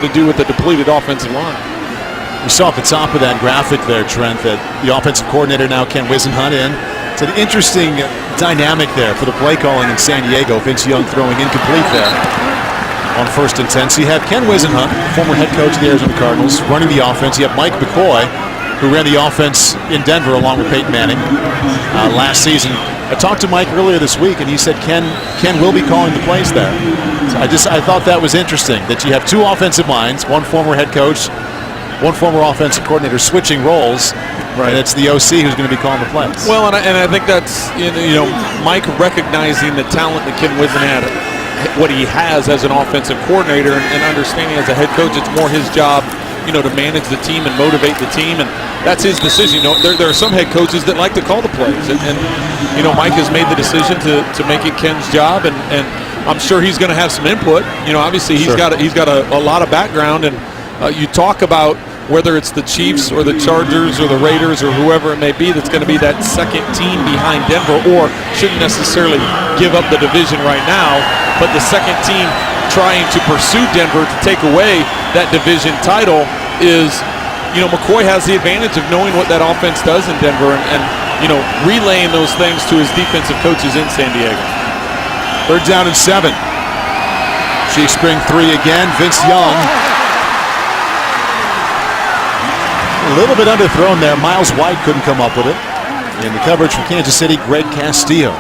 to do with the depleted offensive line. We saw at the top of that graphic there, Trent, that the offensive coordinator now, Ken Whisenhunt, in. It's an interesting dynamic there for the play calling in San Diego. Vince Young throwing incomplete there on 1st and 10. So you have Ken Whisenhunt, former head coach of the Arizona Cardinals, running the offense. You have Mike McCoy, who ran the offense in Denver along with Peyton Manning last season. I talked to Mike earlier this week, and he said Ken will be calling the plays there. So I thought that was interesting, that you have two offensive minds, one former head coach, one former offensive coordinator switching roles, right? And it's the OC who's going to be calling the plays. Well, and I think that's, Mike recognizing the talent that Ken Whisenhunt had, what he has as an offensive coordinator, and understanding as a head coach, it's more his job, to manage the team and motivate the team, and that's his decision. There are some head coaches that like to call the plays, and Mike has made the decision to make it Ken's job, and I'm sure he's going to have some input. Obviously he's got a lot of background, and you talk about whether it's the Chiefs or the Chargers or the Raiders or whoever it may be that's going to be that second team behind Denver, or shouldn't necessarily give up the division right now, but the second team trying to pursue Denver to take away that division title is, McCoy has the advantage of knowing what that offense does in Denver and relaying those things to his defensive coaches in San Diego. 3rd down and 7. Chiefs spring 3 again. Vince Young. A little bit underthrown there. Miles White couldn't come up with it. In the coverage from Kansas City, Greg Castillo.